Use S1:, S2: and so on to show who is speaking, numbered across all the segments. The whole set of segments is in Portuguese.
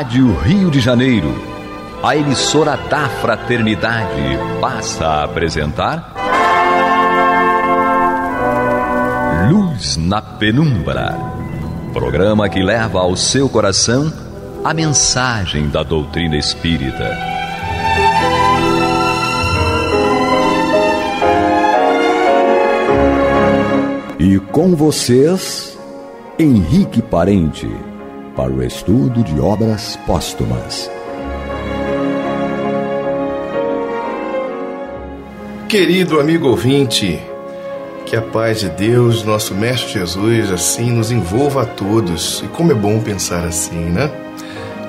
S1: Rádio Rio de Janeiro, a emissora da Fraternidade, passa a apresentar Luz na Penumbra, programa que leva ao seu coração a mensagem da doutrina espírita. E com vocês, Henrique Parente, para o estudo de obras póstumas.
S2: Querido amigo ouvinte, que a paz de Deus, nosso Mestre Jesus, assim nos envolva a todos. E como é bom pensar assim, né?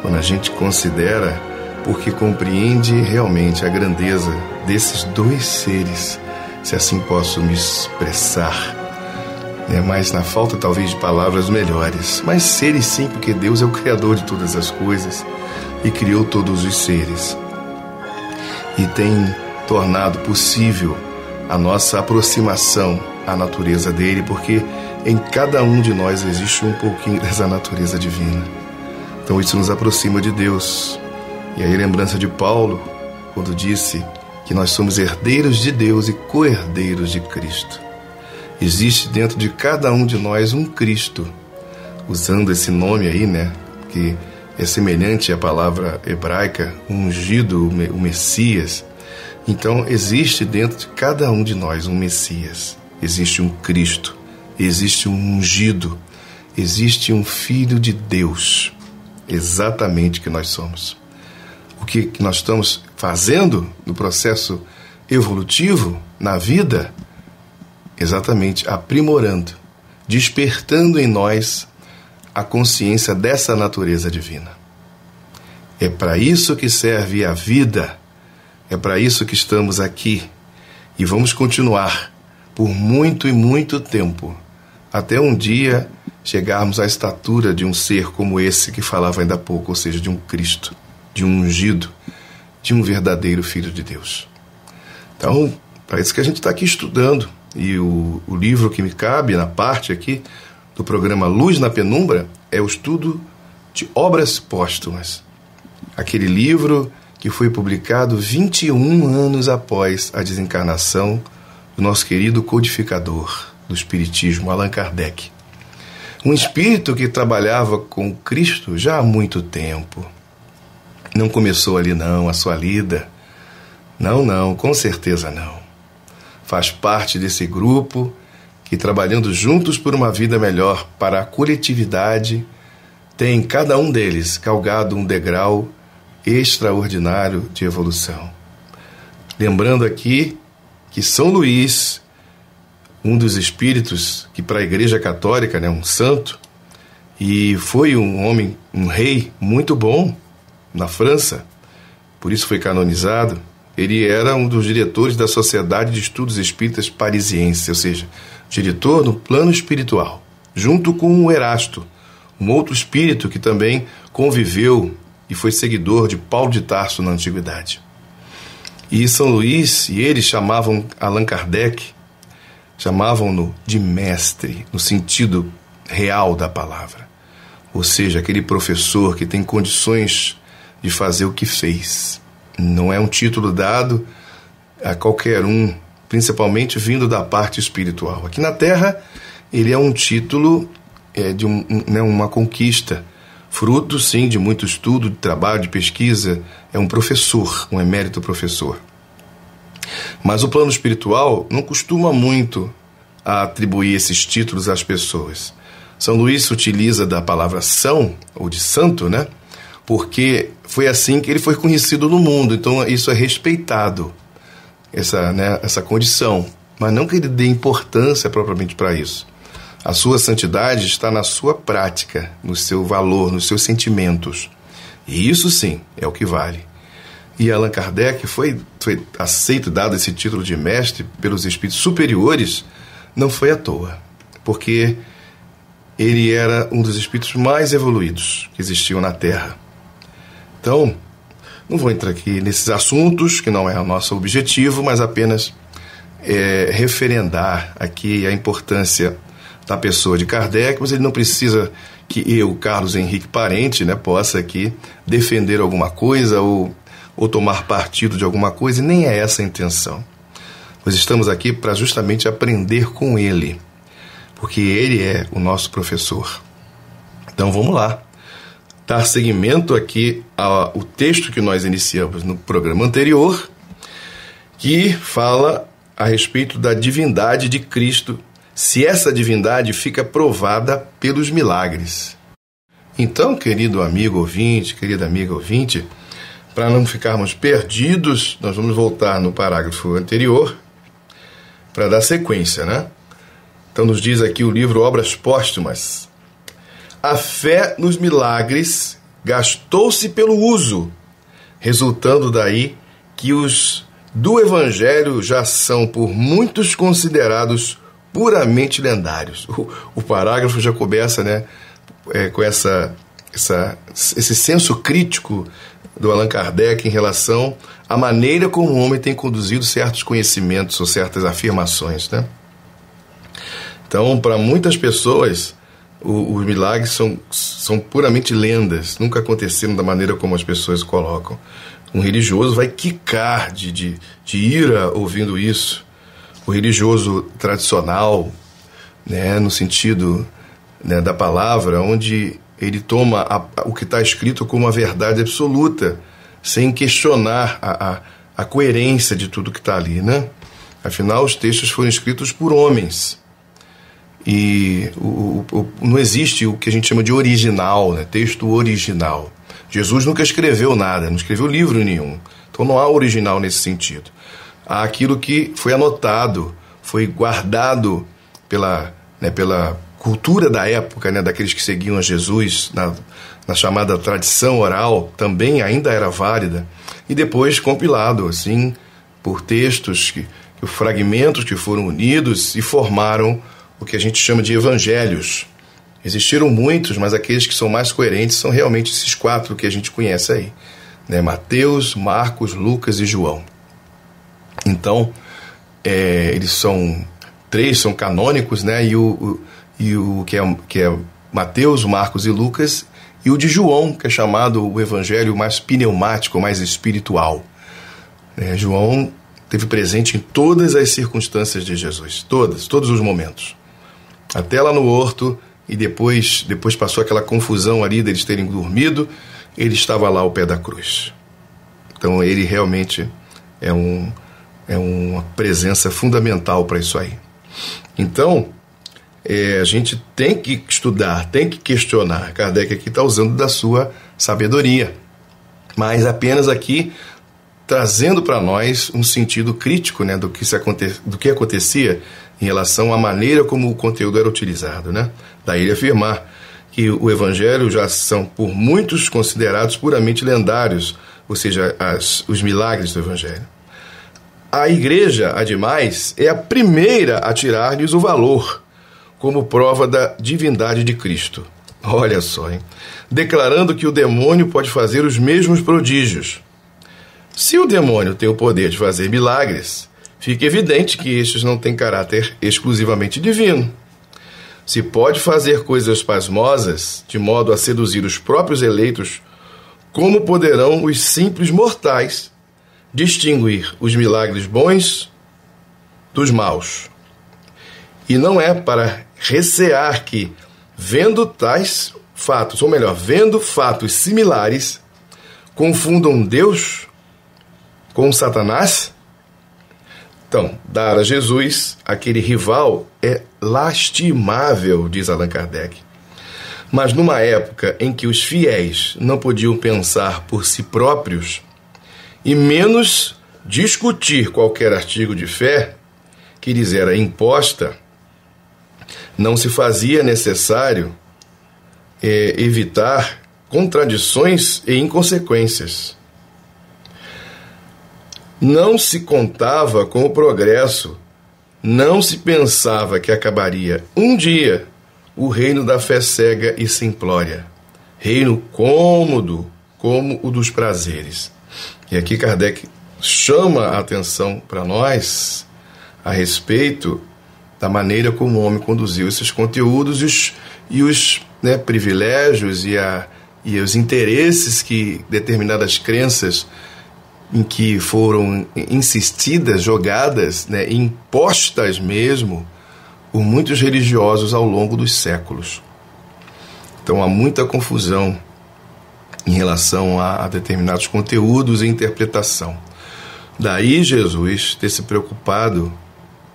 S2: Quando a gente considera, porque compreende realmente a grandeza desses dois seres, se assim posso me expressar. Mas na falta talvez de palavras melhores. Mas seres sim, porque Deus é o Criador de todas as coisas e criou todos os seres. E tem tornado possível a nossa aproximação à natureza dele, porque em cada um de nós existe um pouquinho dessa natureza divina. Então isso nos aproxima de Deus. E aí lembrança de Paulo, quando disse que nós somos herdeiros de Deus e co-herdeiros de Cristo. Existe dentro de cada um de nós um Cristo, usando esse nome aí, que é semelhante à palavra hebraica, ungido, o Messias. Então, existe dentro de cada um de nós um Messias, existe um Cristo, existe um ungido, existe um Filho de Deus, exatamente que nós somos. O que nós estamos fazendo no processo evolutivo, na vida, exatamente aprimorando, despertando em nós a consciência dessa natureza divina. É para isso que serve a vida, é para isso que estamos aqui e vamos continuar por muito e muito tempo, até um dia chegarmos à estatura de um ser como esse que falava ainda há pouco, ou seja, de um Cristo, de um ungido, de um verdadeiro Filho de Deus. Então, para isso que a gente está aqui estudando. E o livro que me cabe na parte aqui do programa Luz na Penumbra é o estudo de obras póstumas. Aquele livro que foi publicado 21 anos após a desencarnação do nosso querido codificador do Espiritismo, Allan Kardec. Um espírito que trabalhava com Cristo já há muito tempo. Não começou ali não, a sua lida. Não, com certeza não. Faz parte desse grupo que, trabalhando juntos por uma vida melhor para a coletividade, tem cada um deles galgado um degrau extraordinário de evolução. Lembrando aqui que São Luís, um dos espíritos que para a Igreja Católica, um santo, e foi um homem, um rei muito bom na França, por isso foi canonizado. Ele era um dos diretores da Sociedade de Estudos Espíritas Parisiense, ou seja, diretor no plano espiritual, junto com o Erasto, um outro espírito que também conviveu e foi seguidor de Paulo de Tarso na Antiguidade. E São Luís e eles chamavam Allan Kardec, chamavam-no de mestre, no sentido real da palavra. Ou seja, aquele professor que tem condições de fazer o que fez. Não é um título dado a qualquer um, principalmente vindo da parte espiritual. Aqui na Terra, ele é um título de uma conquista, fruto, sim, de muito estudo, de trabalho, de pesquisa. É um professor, um emérito professor. Mas o plano espiritual não costuma muito a atribuir esses títulos às pessoas. São Luís utiliza da palavra são, ou de santo, porque foi assim que ele foi conhecido no mundo, então isso é respeitado, essa condição, mas não que ele dê importância propriamente para isso. A sua santidade está na sua prática, no seu valor, nos seus sentimentos, e isso sim é o que vale. E Allan Kardec foi aceito, dado esse título de mestre pelos espíritos superiores, não foi à toa, porque ele era um dos espíritos mais evoluídos que existiam na Terra. Então, não vou entrar aqui nesses assuntos, que não é o nosso objetivo, mas apenas referendar aqui a importância da pessoa de Kardec, mas ele não precisa que eu, Carlos Henrique Parente, né, possa aqui defender alguma coisa ou tomar partido de alguma coisa, e nem é essa a intenção. Nós estamos aqui para justamente aprender com ele, porque ele é o nosso professor. Então vamos lá, dar seguimento aqui ao texto que nós iniciamos no programa anterior, que fala a respeito da divindade de Cristo, se essa divindade fica provada pelos milagres. Então, querido amigo ouvinte, querida amiga ouvinte, para não ficarmos perdidos, nós vamos voltar no parágrafo anterior para dar sequência, né? Então nos diz aqui o livro Obras Póstumas: a fé nos milagres gastou-se pelo uso, resultando daí que os do Evangelho já são por muitos considerados puramente lendários. O parágrafo já começa, né, com esse senso crítico do Allan Kardec em relação à maneira como o homem tem conduzido certos conhecimentos ou certas afirmações, né? Então, para muitas pessoas, os milagres são puramente lendas, nunca aconteceram da maneira como as pessoas colocam. Um religioso vai quicar de ira ouvindo isso. O religioso tradicional, né, no sentido, né, da palavra, onde ele toma o que está escrito como uma verdade absoluta, sem questionar a coerência de tudo que está ali, né? Afinal, os textos foram escritos por homens. E não existe o que a gente chama de original, né? Texto original. Jesus nunca escreveu nada, não escreveu livro nenhum. Então não há original nesse sentido. Há aquilo que foi anotado, foi guardado pela cultura da época, né, daqueles que seguiam a Jesus, na chamada tradição oral, também ainda era válida, e depois compilado, assim, por textos, fragmentos que foram unidos e formaram o que a gente chama de evangelhos. Existiram muitos, mas aqueles que são mais coerentes são realmente esses 4 que a gente conhece aí, né? Mateus, Marcos, Lucas e João. Então, eles são 3, são canônicos, né? E o que é Mateus, Marcos e Lucas, e o de João, que é chamado o evangelho mais pneumático, mais espiritual. João teve presente em todas as circunstâncias de Jesus, todos os momentos. Até lá no horto, e depois passou aquela confusão ali deles terem dormido, ele estava lá ao pé da cruz. Então ele realmente é uma presença fundamental para isso aí. Então, a gente tem que estudar, tem que questionar. Kardec aqui está usando da sua sabedoria, mas apenas aqui trazendo para nós um sentido crítico, né, do que acontecia em relação à maneira como o conteúdo era utilizado, né? Daí ele afirmar que o Evangelho já são por muitos considerados puramente lendários, ou seja, os milagres do Evangelho. A Igreja, ademais, é a primeira a tirar-lhes o valor, como prova da divindade de Cristo. Olha só, hein? Declarando que o demônio pode fazer os mesmos prodígios. Se o demônio tem o poder de fazer milagres, fica evidente que estes não têm caráter exclusivamente divino. Se pode fazer coisas pasmosas, de modo a seduzir os próprios eleitos, como poderão os simples mortais distinguir os milagres bons dos maus? E não é para recear que, vendo tais fatos, ou melhor, vendo fatos similares, confundam Deus com Satanás? Então, dar a Jesus aquele rival é lastimável, diz Allan Kardec. Mas numa época em que os fiéis não podiam pensar por si próprios e menos discutir qualquer artigo de fé que lhes era imposta, não se fazia necessário evitar contradições e inconsequências. Não se contava com o progresso, não se pensava que acabaria um dia o reino da fé cega e simplória, reino cômodo como o dos prazeres. E aqui Kardec chama a atenção para nós a respeito da maneira como o homem conduziu esses conteúdos e os privilégios e os interesses que determinadas crenças em que foram insistidas, jogadas, impostas mesmo, por muitos religiosos ao longo dos séculos. Então há muita confusão em relação a determinados conteúdos e interpretação. Daí Jesus ter se preocupado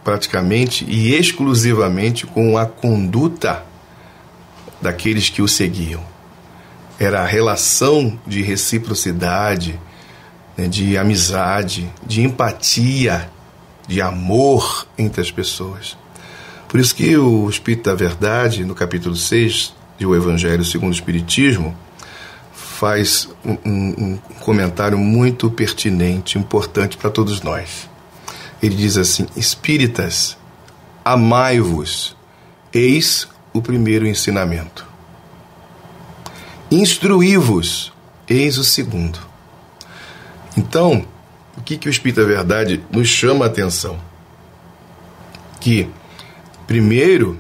S2: praticamente e exclusivamente com a conduta daqueles que o seguiam. Era a relação de reciprocidade, de amizade, de empatia, de amor entre as pessoas. Por isso que o Espírito da Verdade, no capítulo 6 do Evangelho segundo o Espiritismo, faz um comentário muito pertinente, importante para todos nós. Ele diz assim: espíritas, amai-vos, eis o primeiro ensinamento. Instruí-vos, eis o segundo. Então, o que o Espírito da Verdade nos chama a atenção? Que, primeiro,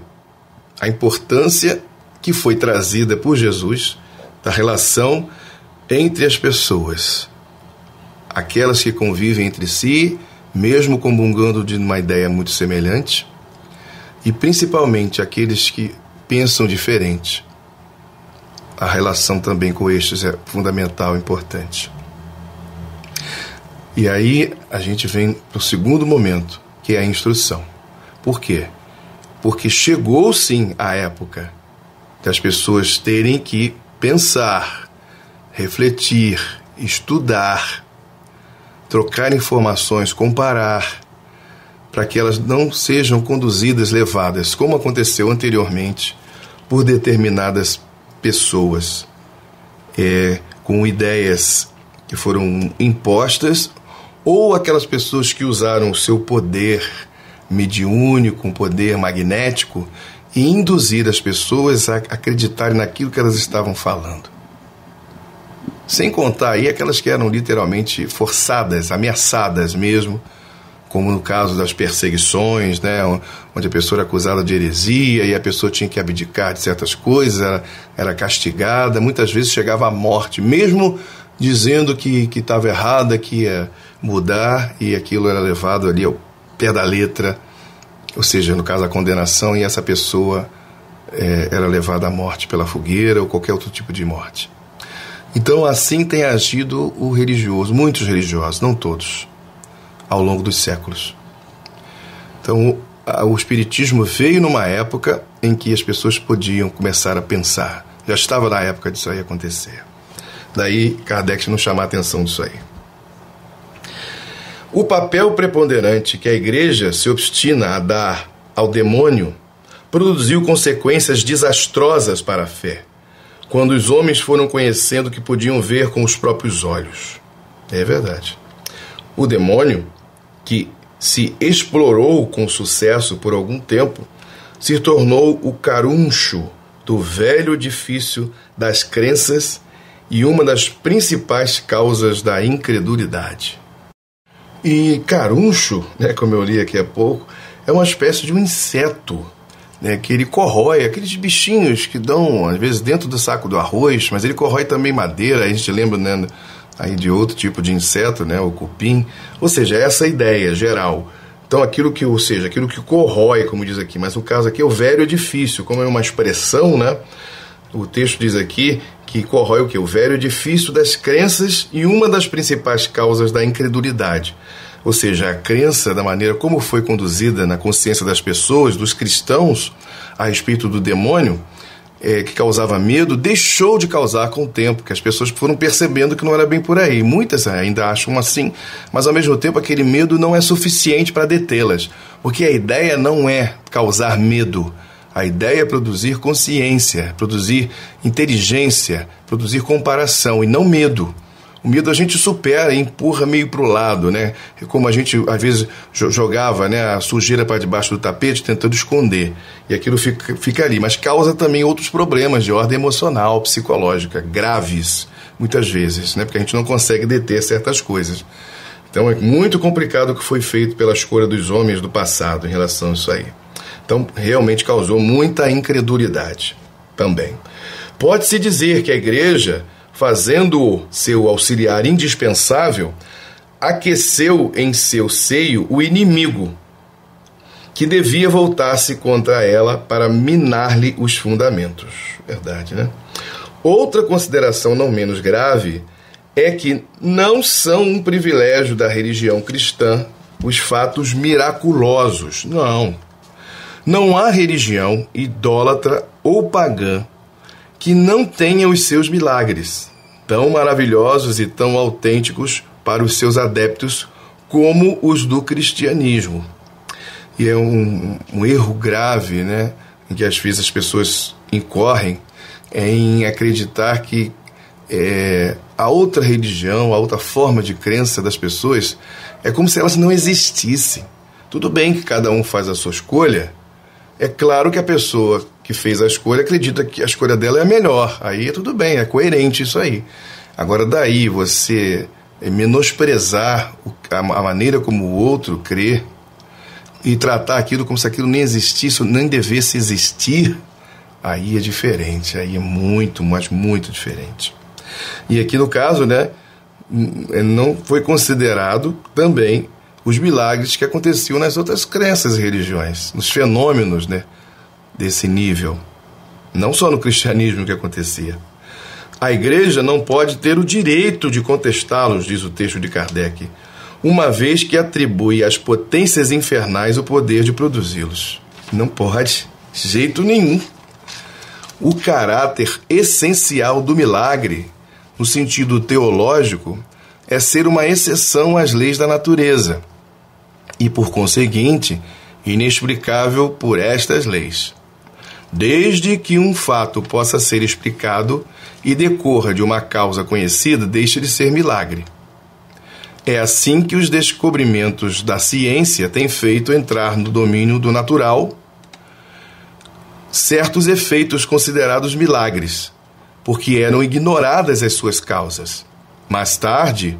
S2: a importância que foi trazida por Jesus da relação entre as pessoas, aquelas que convivem entre si, mesmo comungando de uma ideia muito semelhante, e principalmente aqueles que pensam diferente. A relação também com estes é fundamental, importante. E aí a gente vem para o segundo momento, que é a instrução. Por quê? Porque chegou sim a época das pessoas terem que pensar, refletir, estudar, trocar informações, comparar, para que elas não sejam conduzidas, levadas, como aconteceu anteriormente, por determinadas pessoas, com ideias que foram impostas, ou aquelas pessoas que usaram o seu poder mediúnico, um poder magnético, e induzir as pessoas a acreditarem naquilo que elas estavam falando. Sem contar aí aquelas que eram literalmente forçadas, ameaçadas mesmo, como no caso das perseguições, onde a pessoa era acusada de heresia e a pessoa tinha que abdicar de certas coisas, era castigada, muitas vezes chegava à morte, mesmo dizendo que estava errada, que ia mudar, e aquilo era levado ali ao pé da letra, ou seja, no caso a condenação, e essa pessoa era levada à morte pela fogueira ou qualquer outro tipo de morte. Então assim tem agido o religioso, muitos religiosos, não todos, ao longo dos séculos. Então o Espiritismo veio numa época em que as pessoas podiam começar a pensar, já estava na época disso aí acontecer. Daí Kardec nos chamar a atenção disso aí. O papel preponderante que a Igreja se obstina a dar ao demônio produziu consequências desastrosas para a fé, quando os homens foram conhecendo que podiam ver com os próprios olhos. É verdade. O demônio, que se explorou com sucesso por algum tempo, se tornou o caruncho do velho edifício das crenças e uma das principais causas da incredulidade. E caruncho, como eu li aqui há pouco, é uma espécie de um inseto, que ele corrói, aqueles bichinhos que dão, às vezes, dentro do saco do arroz, mas ele corrói também madeira, a gente lembra aí de outro tipo de inseto, o cupim. Ou seja, essa ideia geral. Então, aquilo que corrói, como diz aqui, mas no caso aqui é o velho edifício, como é uma expressão, o texto diz aqui que corrói o quê? O velho edifício das crenças e uma das principais causas da incredulidade. Ou seja, a crença, da maneira como foi conduzida na consciência das pessoas, dos cristãos, a respeito do demônio, que causava medo, deixou de causar com o tempo, que as pessoas foram percebendo que não era bem por aí. Muitas ainda acham assim, mas ao mesmo tempo aquele medo não é suficiente para detê-las, porque a ideia não é causar medo. A ideia é produzir consciência, produzir inteligência, produzir comparação e não medo. O medo a gente supera e empurra meio para o lado, Como a gente, às vezes, jogava a sujeira para debaixo do tapete tentando esconder. E aquilo fica ali. Mas causa também outros problemas de ordem emocional, psicológica, graves, muitas vezes, Porque a gente não consegue deter certas coisas. Então é muito complicado o que foi feito pela escolha dos homens do passado em relação a isso aí. Então, realmente causou muita incredulidade também. Pode-se dizer que a igreja, fazendo seu auxiliar indispensável, aqueceu em seu seio o inimigo, que devia voltar-se contra ela para minar-lhe os fundamentos. Verdade, né? Outra consideração não menos grave é que não são um privilégio da religião cristã os fatos miraculosos. Não há religião idólatra ou pagã que não tenha os seus milagres, tão maravilhosos e tão autênticos para os seus adeptos como os do cristianismo. E é um erro grave, né, em que às vezes as pessoas incorrem em acreditar que a outra religião, a outra forma de crença das pessoas é como se elas não existissem. Tudo bem que cada um faz a sua escolha. É claro que a pessoa que fez a escolha acredita que a escolha dela é a melhor. Aí tudo bem, é coerente isso aí. Agora daí você menosprezar a maneira como o outro crê e tratar aquilo como se aquilo nem existisse ou nem devesse existir, aí é diferente, aí é muito, mas muito diferente. E aqui no caso, né, não foi considerado também os milagres que aconteciam nas outras crenças e religiões, nos fenômenos, né, desse nível. Não só no cristianismo que acontecia. A igreja não pode ter o direito de contestá-los, diz o texto de Kardec, uma vez que atribui às potências infernais o poder de produzi-los. Não pode, de jeito nenhum. O caráter essencial do milagre, no sentido teológico, é ser uma exceção às leis da natureza e, por conseguinte, inexplicável por estas leis. Desde que um fato possa ser explicado e decorra de uma causa conhecida, deixa de ser milagre. É assim que os descobrimentos da ciência têm feito entrar no domínio do natural certos efeitos considerados milagres, porque eram ignoradas as suas causas. Mais tarde,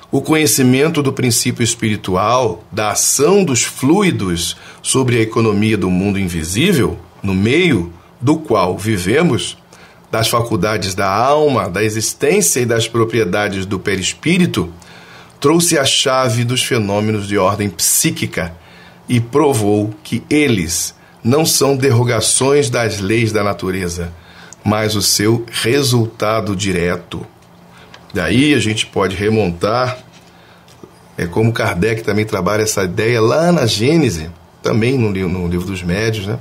S2: o conhecimento do princípio espiritual, da ação dos fluidos sobre a economia do mundo invisível, no meio do qual vivemos, das faculdades da alma, da existência e das propriedades do perispírito, trouxe a chave dos fenômenos de ordem psíquica e provou que eles não são derrogações das leis da natureza, mas o seu resultado direto. Daí a gente pode remontar, como Kardec também trabalha essa ideia lá na Gênese, também no livro dos Médiuns, né?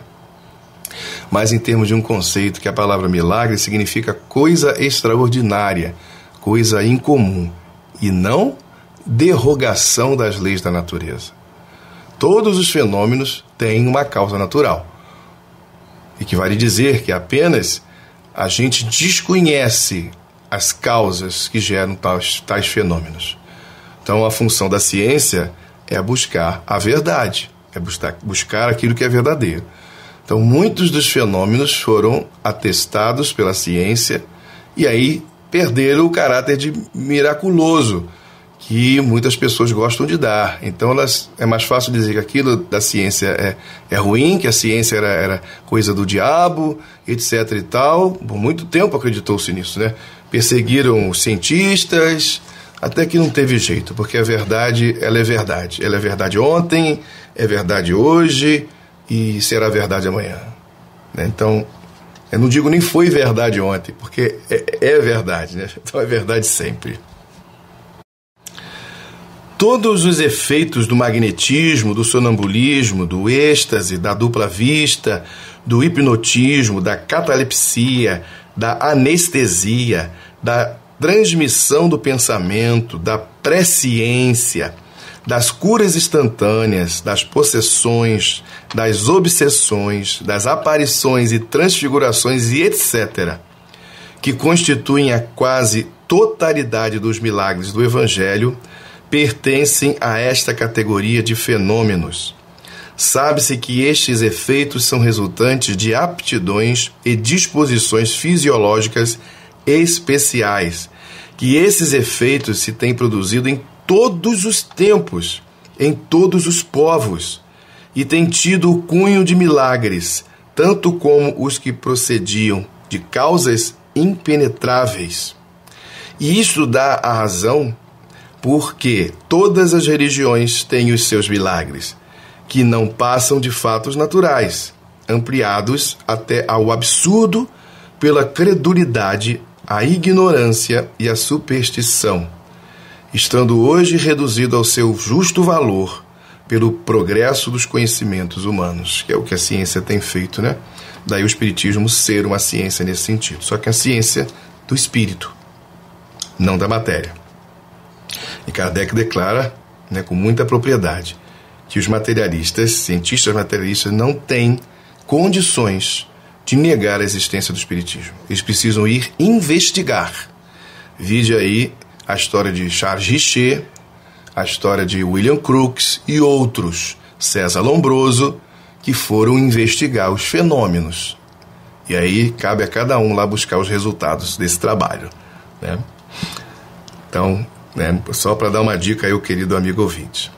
S2: Mas em termos de um conceito que a palavra milagre significa coisa extraordinária, coisa incomum, e não derrogação das leis da natureza. Todos os fenômenos têm uma causa natural. E que vale dizer que apenas a gente desconhece as causas que geram tais fenômenos. Então a função da ciência é buscar a verdade, é buscar aquilo que é verdadeiro. Então muitos dos fenômenos foram atestados pela ciência e aí perderam o caráter de miraculoso que muitas pessoas gostam de dar. Então é mais fácil dizer que aquilo da ciência é ruim, que a ciência era coisa do diabo, etc. e tal. Por muito tempo acreditou-se nisso, né? Perseguiram os cientistas, até que não teve jeito, porque a verdade, ela é verdade. Ela é verdade ontem, é verdade hoje e será verdade amanhã. Né? Então, eu não digo nem foi verdade ontem, porque é verdade, né? Então é verdade sempre. Todos os efeitos do magnetismo, do sonambulismo, do êxtase, da dupla vista, do hipnotismo, da catalepsia, da anestesia, da transmissão do pensamento, da presciência, das curas instantâneas, das possessões, das obsessões, das aparições e transfigurações e etc., que constituem a quase totalidade dos milagres do Evangelho, pertencem a esta categoria de fenômenos. Sabe-se que estes efeitos são resultantes de aptidões e disposições fisiológicas especiais, que esses efeitos se têm produzido em todos os tempos, em todos os povos, e tem tido o cunho de milagres, tanto como os que procediam de causas impenetráveis. E isto dá a razão porque todas as religiões têm os seus milagres, que não passam de fatos naturais, ampliados até ao absurdo pela credulidade, a ignorância e a superstição, estando hoje reduzido ao seu justo valor pelo progresso dos conhecimentos humanos, que é o que a ciência tem feito, né? Daí o espiritismo ser uma ciência nesse sentido, só que a ciência do espírito, não da matéria. E Kardec declara, né, com muita propriedade, que os materialistas, cientistas materialistas, não têm condições de negar a existência do espiritismo. Eles precisam ir investigar. Vide aí a história de Charles Richer, a história de William Crookes e outros, César Lombroso, que foram investigar os fenômenos. E aí cabe a cada um lá buscar os resultados desse trabalho, né? Então, né, só para dar uma dica aí, o querido amigo ouvinte.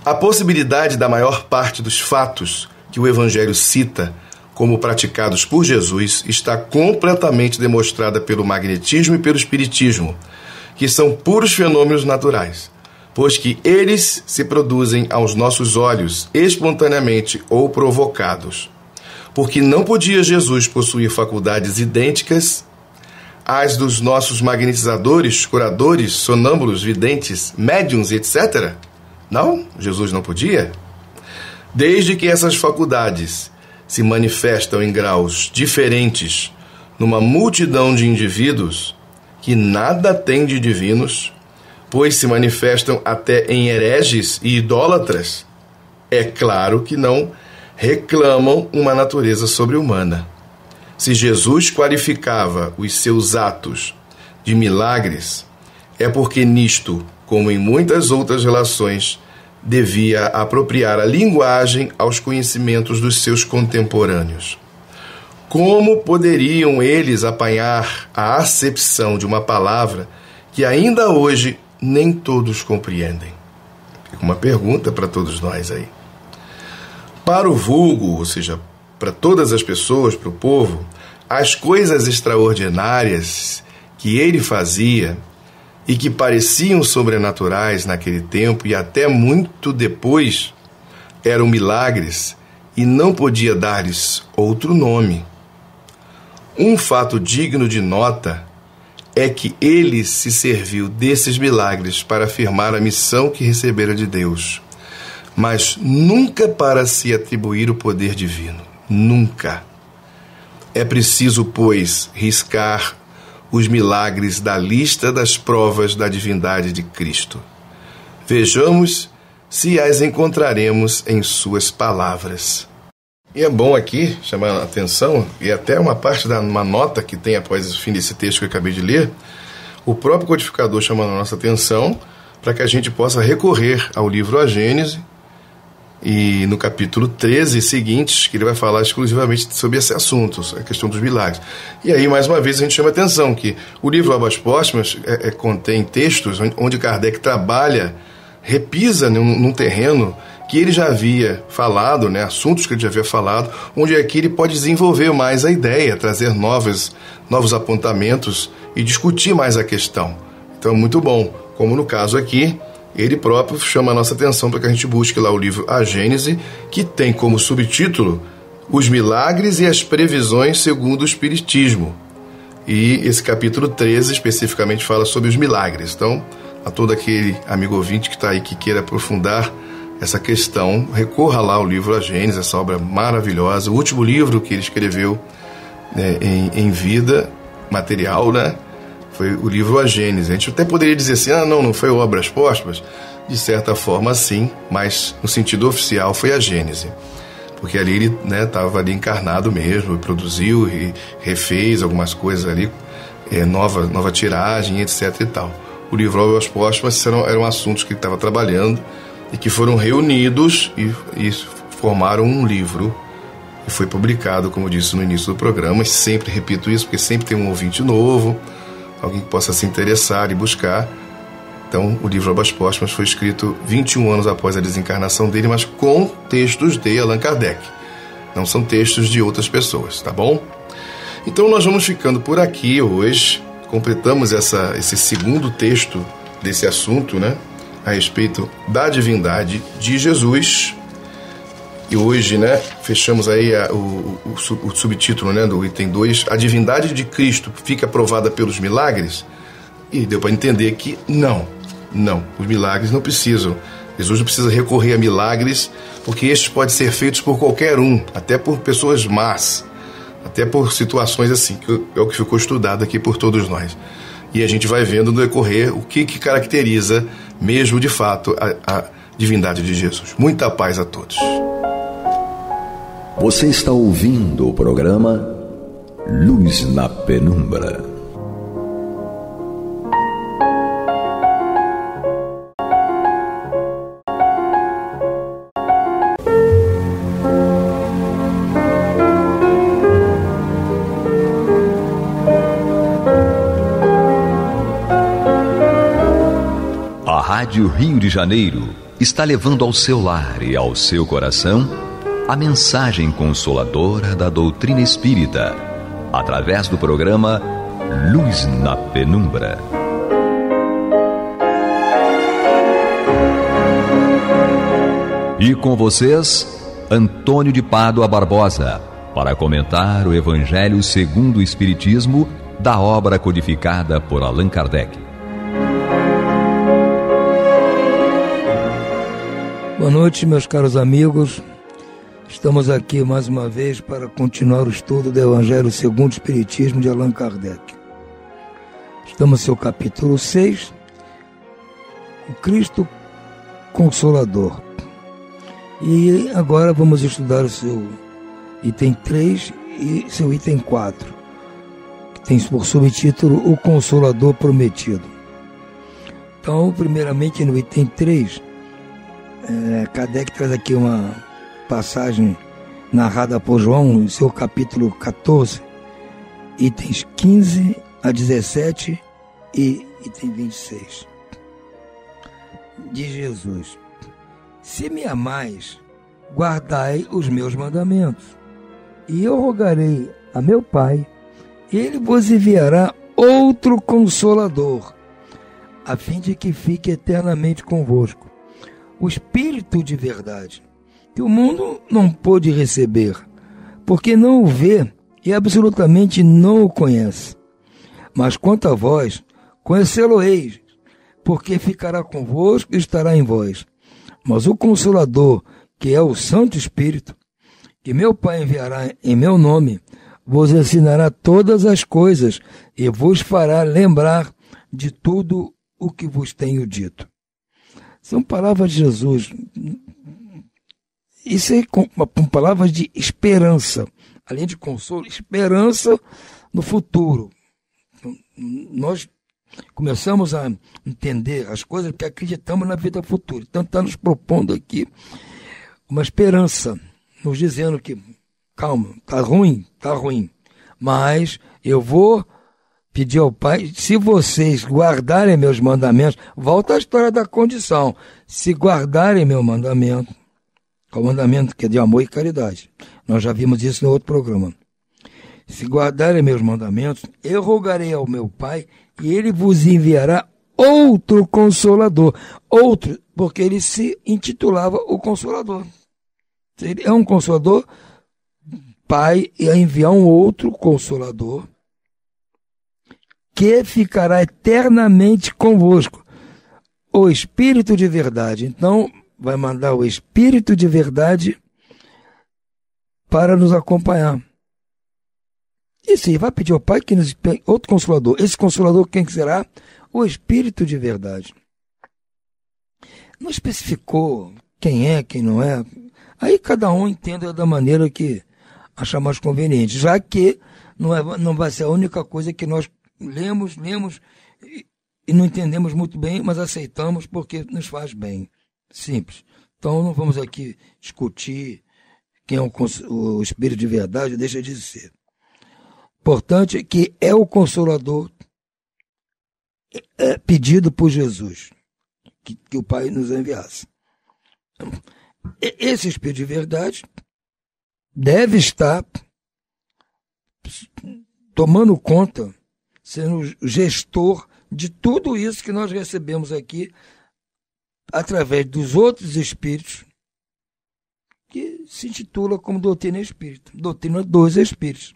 S2: A possibilidade da maior parte dos fatos que o Evangelho cita como praticados por Jesus está completamente demonstrada pelo magnetismo e pelo espiritismo, que são puros fenômenos naturais, pois que eles se produzem aos nossos olhos espontaneamente ou provocados. Porque não podia Jesus possuir faculdades idênticas às dos nossos magnetizadores, curadores, sonâmbulos, videntes, médiuns, etc.? Não, Jesus não podia. Desde que essas faculdades se manifestam em graus diferentes numa multidão de indivíduos que nada têm de divinos, pois se manifestam até em hereges e idólatras, é claro que não reclamam uma natureza sobre-humana. Se Jesus qualificava os seus atos de milagres, é porque nisto, como em muitas outras relações, devia apropriar a linguagem aos conhecimentos dos seus contemporâneos. Como poderiam eles apanhar a acepção de uma palavra que ainda hoje nem todos compreendem? Fica uma pergunta para todos nós aí. Para o vulgo, ou seja, para todas as pessoas, para o povo, as coisas extraordinárias que ele fazia e que pareciam sobrenaturais naquele tempo e até muito depois eram milagres e não podia dar-lhes outro nome. Um fato digno de nota é que ele se serviu desses milagres para afirmar a missão que recebera de Deus, mas nunca para se atribuir o poder divino. Nunca. É preciso, pois, riscar os milagres da lista das provas da divindade de Cristo. Vejamos se as encontraremos em suas palavras. E é bom aqui chamar a atenção, e até uma parte uma nota que tem após o fim desse texto que eu acabei de ler, o próprio codificador chamando a nossa atenção para que a gente possa recorrer ao livro A Gênese, e no capítulo 13 seguintes, que ele vai falar exclusivamente sobre esse assunto, a questão dos milagres. E aí, mais uma vez, a gente chama a atenção que o livro Obras Póstumas contém textos onde Kardec trabalha, repisa num terreno que ele já havia falado, né, assuntos que ele já havia falado, onde aqui ele pode desenvolver mais a ideia, trazer novos apontamentos e discutir mais a questão. Então é muito bom, como no caso aqui, ele próprio chama a nossa atenção para que a gente busque lá o livro A Gênese, que tem como subtítulo Os Milagres e as Previsões segundo o Espiritismo. E esse capítulo 13 especificamente fala sobre os milagres. Então, a todo aquele amigo ouvinte que está aí que queira aprofundar essa questão, recorra lá ao livro A Gênese, essa obra maravilhosa, o último livro que ele escreveu, né, em vida material, né? Foi o livro A Gênese. A gente até poderia dizer assim, não foi Obras Póstumas. De certa forma, sim, mas no sentido oficial foi A Gênese. Porque ali ele estava ali encarnado mesmo, produziu e refez algumas coisas ali, nova tiragem, etc. e tal. O livro Obras Póstumas eram assuntos que ele estava trabalhando e que foram reunidos e formaram um livro. E foi publicado, como eu disse no início do programa, e sempre repito isso, porque sempre tem um ouvinte novo, alguém que possa se interessar e buscar. Então, o livro Obras Póstumas foi escrito 21 anos após a desencarnação dele, mas com textos de Allan Kardec. Não são textos de outras pessoas, tá bom? Então, nós vamos ficando por aqui hoje. Completamos esse segundo texto desse assunto, né? A respeito da divindade de Jesus. E hoje, né, fechamos aí o subtítulo, né, do item 2, a divindade de Cristo fica provada pelos milagres? E deu para entender que não, os milagres não precisam. Jesus não precisa recorrer a milagres, porque estes podem ser feitos por qualquer um, até por pessoas más, até por situações assim, que é o que ficou estudado aqui por todos nós. E a gente vai vendo no decorrer o que caracteriza mesmo de fato a divindade de Jesus. Muita paz a todos.
S1: Você está ouvindo o programa Luz na Penumbra. A Rádio Rio de Janeiro está levando ao seu lar e ao seu coração a mensagem consoladora da doutrina espírita, através do programa Luz na Penumbra. E com vocês, Antônio de Pádua Barbosa, para comentar o Evangelho segundo o Espiritismo, da obra codificada por Allan Kardec.
S3: Boa noite, meus caros amigos. Estamos aqui mais uma vez para continuar o estudo do Evangelho segundo o Espiritismo de Allan Kardec. Estamos no seu capítulo 6, o Cristo Consolador. E agora vamos estudar o seu item 3 e seu item 4, que tem por subtítulo O Consolador Prometido. Então, primeiramente no item 3, Kardec traz aqui uma passagem narrada por João, em seu capítulo 14, itens 15 a 17 e item 26. Diz Jesus: se me amais, guardai os meus mandamentos, e eu rogarei a meu Pai, e ele vos enviará outro Consolador, a fim de que fique eternamente convosco, o Espírito de verdade, que o mundo não pôde receber, porque não o vê e absolutamente não o conhece. Mas quanto a vós, conhecê-lo-eis, porque ficará convosco e estará em vós. Mas o Consolador, que é o Santo Espírito, que meu Pai enviará em meu nome, vos ensinará todas as coisas e vos fará lembrar de tudo o que vos tenho dito. São palavras de Jesus. Isso é com palavras de esperança, além de consolo, esperança no futuro. Nós começamos a entender as coisas porque acreditamos na vida futura. Então está nos propondo aqui uma esperança, nos dizendo que, calma, está ruim, mas eu vou pedir ao Pai, se vocês guardarem meus mandamentos, volta à história da condição, se guardarem meu mandamento, o mandamento que é de amor e caridade, nós já vimos isso no outro programa, se guardarem meus mandamentos, eu rogarei ao meu Pai e ele vos enviará outro Consolador, outro, porque ele se intitulava o Consolador, ele é um Consolador, Pai ia enviar um outro Consolador, que ficará eternamente convosco, o Espírito de verdade. Então, vai mandar o Espírito de verdade para nos acompanhar. E sim, vai pedir ao Pai que nos outro Consolador. Esse Consolador quem será? O Espírito de verdade. Não especificou quem é, quem não é. Aí cada um entenda da maneira que achar mais conveniente, já que não vai ser a única coisa que nós lemos e não entendemos muito bem, mas aceitamos porque nos faz bem. Simples. Então não vamos aqui discutir quem é o Espírito de verdade, deixa de ser. Importante é que é o Consolador pedido por Jesus. que o Pai nos enviasse. Esse Espírito de verdade deve estar tomando conta, sendo o gestor de tudo isso que nós recebemos aqui através dos outros espíritos, que se intitula como doutrina espírita, doutrina dos espíritos.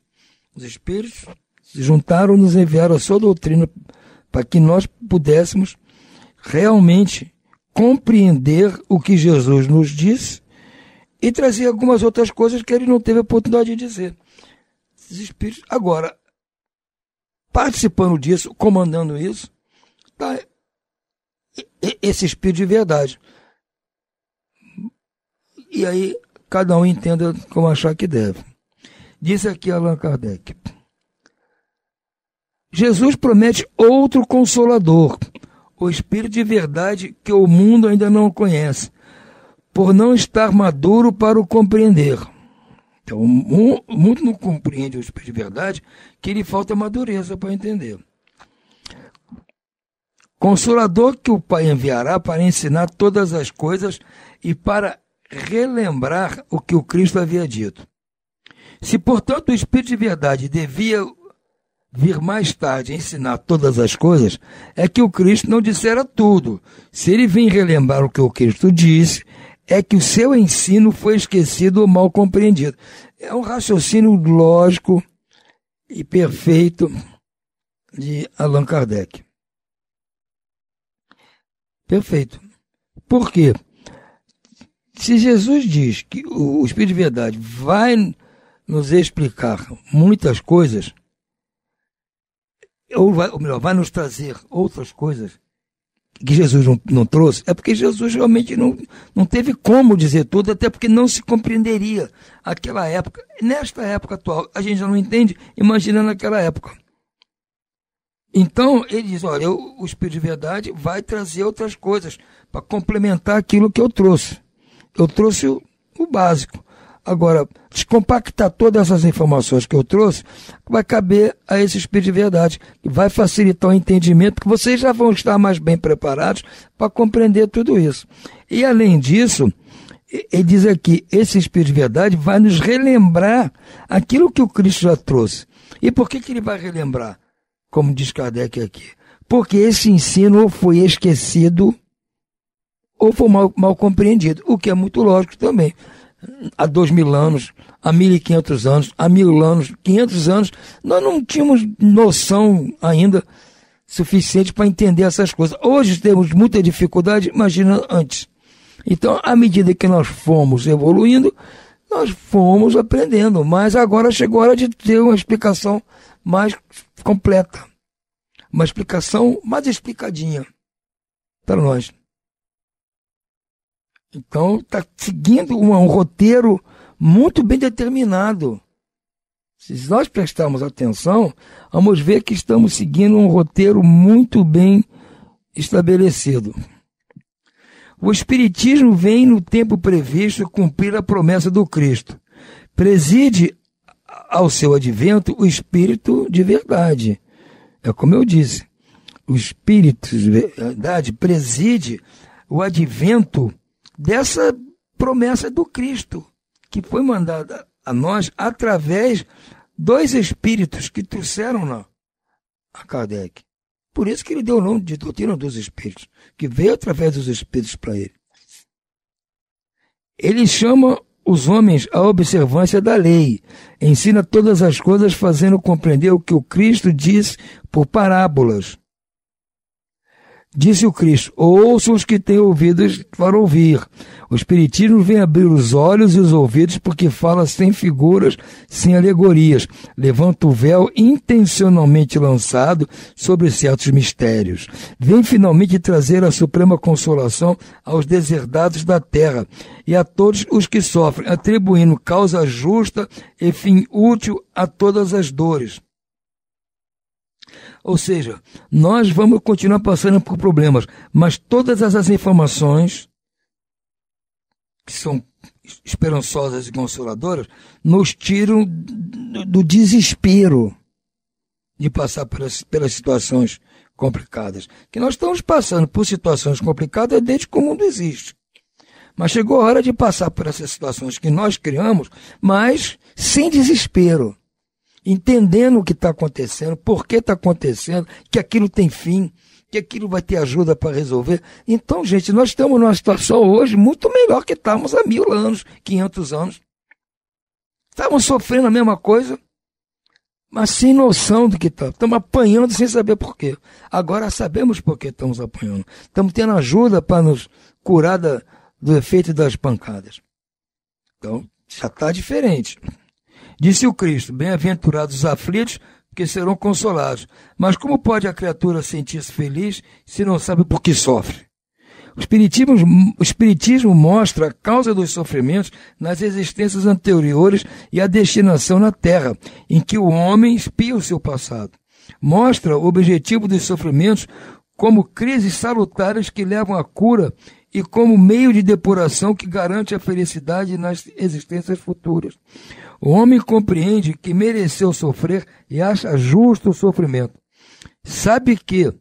S3: Os espíritos se juntaram e nos enviaram a sua doutrina para que nós pudéssemos realmente compreender o que Jesus nos disse e trazer algumas outras coisas que ele não teve a oportunidade de dizer. Esses espíritos, agora, participando disso, comandando isso, tá esse espírito de verdade. E aí, cada um entenda como achar que deve. Disse aqui Allan Kardec: Jesus promete outro consolador, o Espírito de verdade que o mundo ainda não conhece, por não estar maduro para o compreender. Então, o mundo não compreende o Espírito de verdade, que lhe falta madureza para entender. Consolador que o Pai enviará para ensinar todas as coisas e para relembrar o que o Cristo havia dito. Se, portanto, o Espírito de verdade devia vir mais tarde ensinar todas as coisas, é que o Cristo não dissera tudo. Se ele vem relembrar o que o Cristo disse, é que o seu ensino foi esquecido ou mal compreendido. É um raciocínio lógico e perfeito de Allan Kardec. Perfeito. Por quê? Se Jesus diz que o Espírito de verdade vai nos explicar muitas coisas, ou melhor, vai nos trazer outras coisas que Jesus não trouxe, é porque Jesus realmente não teve como dizer tudo, até porque não se compreenderia aquela época. Nesta época atual, a gente já não entende, imagina naquela época. Então, ele diz, olha, o Espírito de verdade vai trazer outras coisas para complementar aquilo que eu trouxe. Eu trouxe o básico. Agora, descompactar todas essas informações que eu trouxe, vai caber a esse Espírito de verdade, que vai facilitar o entendimento, que vocês já vão estar mais bem preparados para compreender tudo isso. E, além disso, ele diz aqui, esse Espírito de verdade vai nos relembrar aquilo que o Cristo já trouxe. E por que ele vai relembrar? Como diz Kardec aqui. Porque esse ensino ou foi esquecido ou foi mal compreendido, o que é muito lógico também. Há 2000 anos, há 1500 anos, há 1000 anos, 500 anos, nós não tínhamos noção ainda suficiente para entender essas coisas. Hoje temos muita dificuldade, imagina antes. Então, à medida que nós fomos evoluindo, nós fomos aprendendo, mas agora chegou a hora de ter uma explicação mais completa, uma explicação mais explicadinha para nós. Então, está seguindo um roteiro muito bem determinado. Se nós prestarmos atenção, vamos ver que estamos seguindo um roteiro muito bem estabelecido. O Espiritismo vem no tempo previsto cumprir a promessa do Cristo. Preside ao seu advento o Espírito de verdade. É como eu disse, o Espírito de verdade preside o advento dessa promessa do Cristo, que foi mandada a nós através dos Espíritos que trouxeram a Kardec. Por isso que ele deu o nome de doutrina dos Espíritos, que veio através dos Espíritos para ele. Ele chama os homens à observância da lei, ensina todas as coisas fazendo compreender o que o Cristo disse por parábolas. Disse o Cristo, ouçam os que têm ouvidos para ouvir. O Espiritismo vem abrir os olhos e os ouvidos porque fala sem figuras, sem alegorias. Levanta o véu intencionalmente lançado sobre certos mistérios. Vem finalmente trazer a suprema consolação aos deserdados da terra e a todos os que sofrem, atribuindo causa justa e fim útil a todas as dores. Ou seja, nós vamos continuar passando por problemas, mas todas essas informações que são esperançosas e consoladoras nos tiram do desespero de passar pelas situações complicadas. Que nós estamos passando por situações complicadas desde que o mundo existe. Mas chegou a hora de passar por essas situações que nós criamos, mas sem desespero. Entendendo o que está acontecendo, por que está acontecendo, que aquilo tem fim, que aquilo vai ter ajuda para resolver. Então, gente, nós estamos numa situação hoje muito melhor que estávamos há 1000 anos, 500 anos. Estávamos sofrendo a mesma coisa, mas sem noção do que estamos. Estamos apanhando sem saber por quê. Agora sabemos por que estamos apanhando. Estamos tendo ajuda para nos curar do efeito das pancadas. Então, já está diferente. Disse o Cristo, bem-aventurados os aflitos, porque serão consolados. Mas como pode a criatura sentir-se feliz se não sabe por que sofre? O Espiritismo mostra a causa dos sofrimentos nas existências anteriores e a destinação na Terra, em que o homem expia o seu passado. Mostra o objetivo dos sofrimentos como crises salutares que levam à cura e como meio de depuração que garante a felicidade nas existências futuras. O homem compreende que mereceu sofrer e acha justo o sofrimento. Sabe que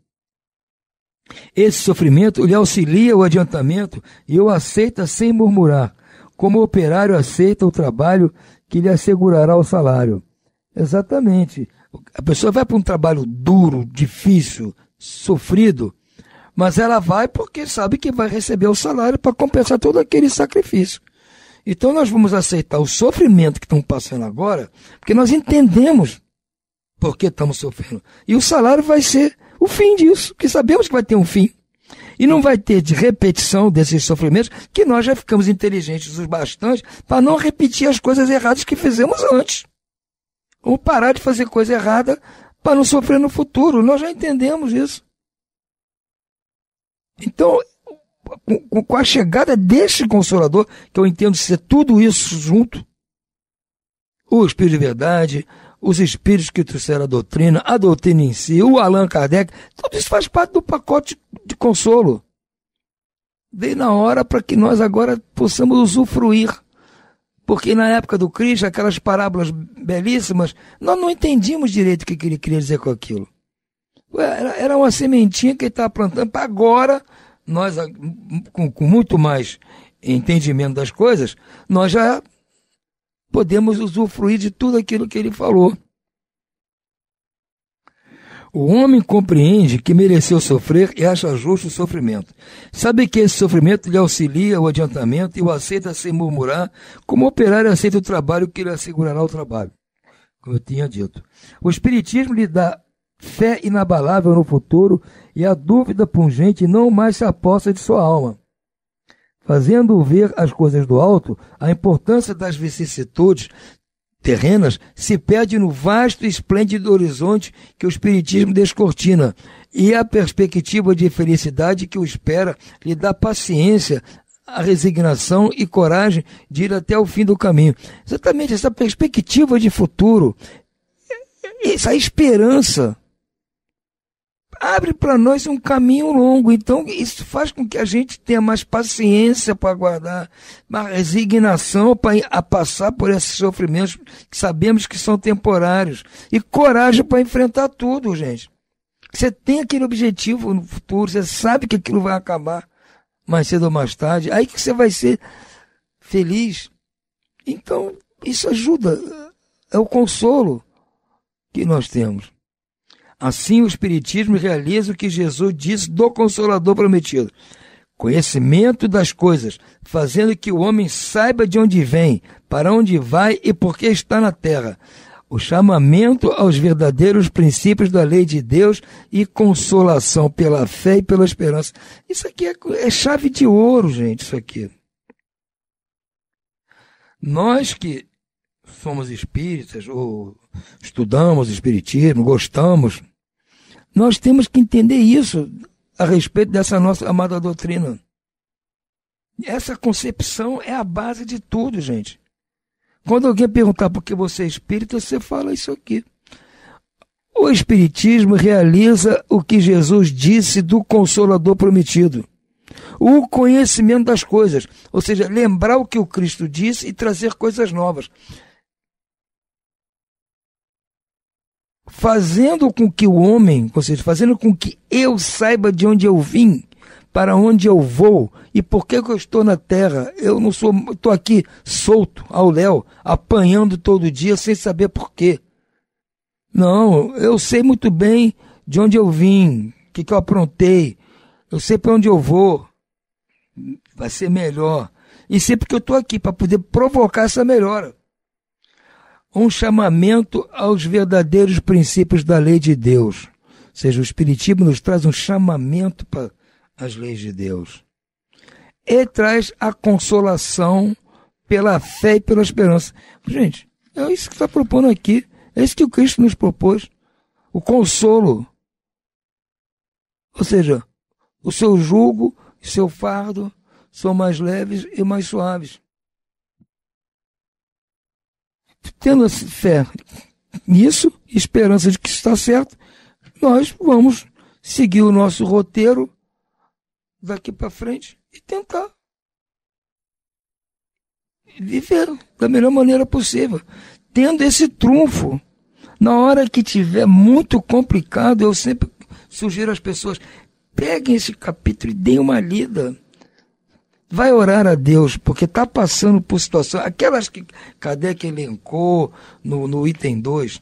S3: esse sofrimento lhe auxilia o adiantamento e o aceita sem murmurar, como o operário aceita o trabalho que lhe assegurará o salário. Exatamente. A pessoa vai para um trabalho duro, difícil, sofrido, mas ela vai porque sabe que vai receber o salário para compensar todo aquele sacrifício. Então nós vamos aceitar o sofrimento que estamos passando agora, porque nós entendemos por que estamos sofrendo. E o salário vai ser o fim disso, que sabemos que vai ter um fim. E não vai ter de repetição desses sofrimentos, que nós já ficamos inteligentes o bastante para não repetir as coisas erradas que fizemos antes. Ou parar de fazer coisa errada para não sofrer no futuro. Nós já entendemos isso. Então, com a chegada deste Consolador, que eu entendo ser tudo isso junto, o Espírito de Verdade, os Espíritos que trouxeram a doutrina em si, o Allan Kardec, tudo isso faz parte do pacote de consolo. Veio na hora para que nós agora possamos usufruir. Porque na época do Cristo, aquelas parábolas belíssimas, nós não entendíamos direito o que ele queria dizer com aquilo. Era uma sementinha que ele estava plantando para agora, nós, com muito mais entendimento das coisas, nós já podemos usufruir de tudo aquilo que ele falou. O homem compreende que mereceu sofrer e acha justo o sofrimento. Sabe que esse sofrimento lhe auxilia o adiantamento e o aceita sem murmurar, como o operário aceita o trabalho que lhe assegurará o trabalho. Como eu tinha dito. O Espiritismo lhe dá fé inabalável no futuro e a dúvida pungente não mais se aposta de sua alma. Fazendo ver as coisas do alto, a importância das vicissitudes terrenas se perde no vasto e esplêndido horizonte que o Espiritismo descortina, e a perspectiva de felicidade que o espera lhe dá paciência, a resignação e coragem de ir até o fim do caminho. Exatamente essa perspectiva de futuro, essa esperança, abre para nós um caminho longo. Então isso faz com que a gente tenha mais paciência para aguardar, mais resignação para passar por esses sofrimentos que sabemos que são temporários, e coragem para enfrentar tudo, gente. Você tem aquele objetivo no futuro, você sabe que aquilo vai acabar mais cedo ou mais tarde, aí que você vai ser feliz. Então isso ajuda, é o consolo que nós temos. Assim, o Espiritismo realiza o que Jesus disse do Consolador prometido. Conhecimento das coisas, fazendo que o homem saiba de onde vem, para onde vai e por que está na terra. O chamamento aos verdadeiros princípios da lei de Deus e consolação pela fé e pela esperança. Isso aqui é chave de ouro, gente, isso aqui. Nós que somos espíritas, ou estudamos espiritismo, gostamos, nós temos que entender isso a respeito dessa nossa amada doutrina. Essa concepção é a base de tudo, gente. Quando alguém perguntar por que você é espírita, você fala isso aqui. O Espiritismo realiza o que Jesus disse do Consolador prometido. O conhecimento das coisas, ou seja, lembrar o que o Cristo disse e trazer coisas novas. fazendo com que o homem, ou seja, fazendo com que eu saiba de onde eu vim, para onde eu vou e por que eu estou na terra. Eu não sou, estou aqui solto, ao léu, apanhando todo dia sem saber por quê. Não, eu sei muito bem de onde eu vim, o que eu aprontei, eu sei para onde eu vou, vai ser melhor. E sei porque eu estou aqui, para poder provocar essa melhora. Um chamamento aos verdadeiros princípios da lei de Deus. Ou seja, o Espiritismo nos traz um chamamento para as leis de Deus. E traz a consolação pela fé e pela esperança. Gente, é isso que está propondo aqui. É isso que o Cristo nos propôs. O consolo. Ou seja, o seu jugo e seu fardo são mais leves e mais suaves. Tendo fé nisso, esperança de que está certo, nós vamos seguir o nosso roteiro daqui para frente e tentar viver da melhor maneira possível, tendo esse trunfo. Na hora que tiver muito complicado, eu sempre sugiro às pessoas, peguem esse capítulo e deem uma lida. Vai orar a Deus, porque está passando por situações, aquelas que Kardec elencou no item 2,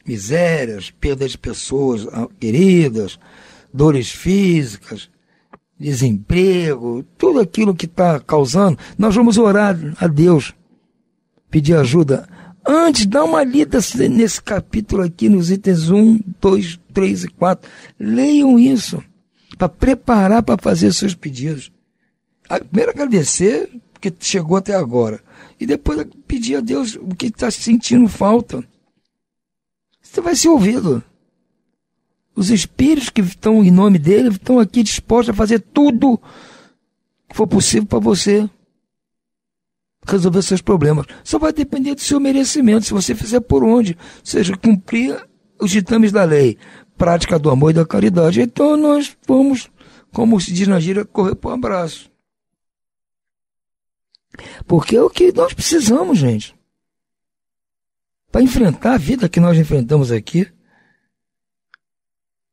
S3: misérias, perda de pessoas queridas, dores físicas, desemprego, tudo aquilo que está causando, nós vamos orar a Deus, pedir ajuda. Antes, dá uma lida nesse capítulo aqui, nos itens 1, 2, 3 e 4. Leiam isso, para preparar para fazer seus pedidos. Primeiro agradecer, porque chegou até agora. E depois pedir a Deus o que está sentindo falta. Você vai ser ouvido. Os espíritos que estão em nome dele estão aqui dispostos a fazer tudo que for possível para você resolver seus problemas. Só vai depender do seu merecimento, se você fizer por onde. Ou seja, cumprir os ditames da lei, prática do amor e da caridade. Então nós vamos, como se diz na gíria, correr para o abraço. Porque é o que nós precisamos, gente. Para enfrentar a vida que nós enfrentamos aqui.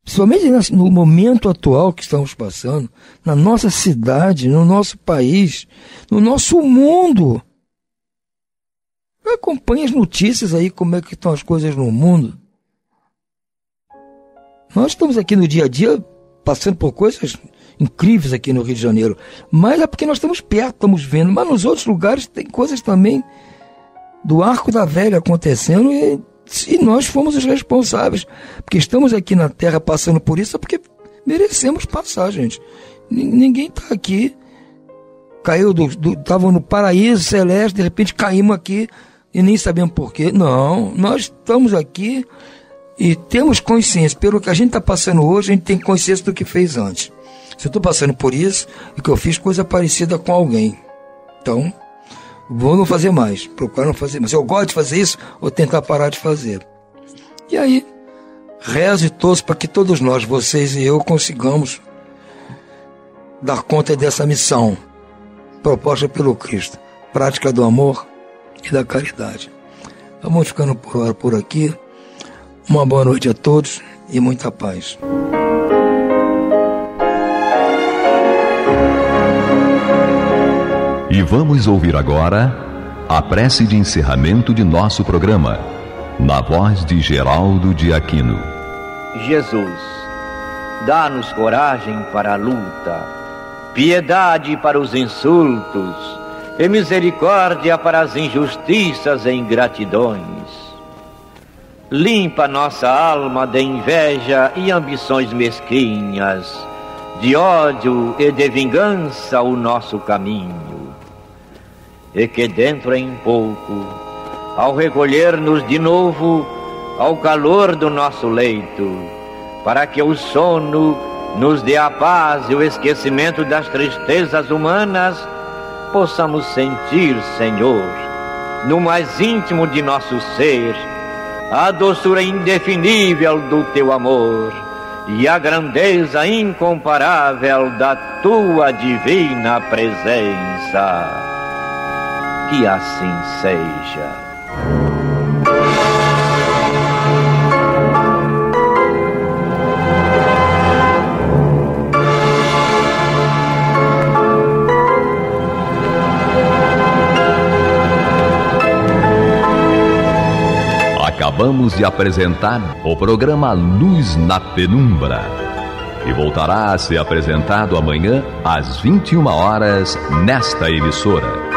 S3: Principalmente no momento atual que estamos passando, na nossa cidade, no nosso país, no nosso mundo. Acompanhe as notícias aí, como é que estão as coisas no mundo. Nós estamos aqui no dia a dia, passando por coisas incríveis aqui no Rio de Janeiro. Mas é porque nós estamos perto, estamos vendo. Mas nos outros lugares tem coisas também do Arco da Velha acontecendo e nós fomos os responsáveis. Porque estamos aqui na Terra passando por isso, é porque merecemos passar, gente. Ninguém está aqui. Caiu estava no paraíso celeste, de repente caímos aqui e nem sabemos por quê. Não, nós estamos aqui e temos consciência. Pelo que a gente está passando hoje, a gente tem consciência do que fez antes. Se eu estou passando por isso, é que eu fiz coisa parecida com alguém. Então, vou não fazer mais, procurar não fazer mais. Eu gosto de fazer isso, ou tentar parar de fazer. E aí, rezo e torço para que todos nós, vocês e eu, consigamos dar conta dessa missão proposta pelo Cristo, prática do amor e da caridade. Vamos ficando por aqui. Uma boa noite a todos e muita paz.
S1: E vamos ouvir agora a prece de encerramento de nosso programa, na voz de Geraldo de Aquino.
S4: Jesus, dá-nos coragem para a luta, piedade para os insultos e misericórdia para as injustiças e ingratidões. Limpa nossa alma de inveja e ambições mesquinhas, de ódio e de vingança o nosso caminho. E que dentro em pouco, ao recolher-nos de novo ao calor do nosso leito, para que o sono nos dê a paz e o esquecimento das tristezas humanas, possamos sentir, Senhor, no mais íntimo de nosso ser, a doçura indefinível do Teu amor e a grandeza incomparável da Tua divina presença. Que assim seja.
S1: acabamos de apresentar o programa Luz na Penumbra, e voltará a ser apresentado amanhã às 21 horas nesta emissora.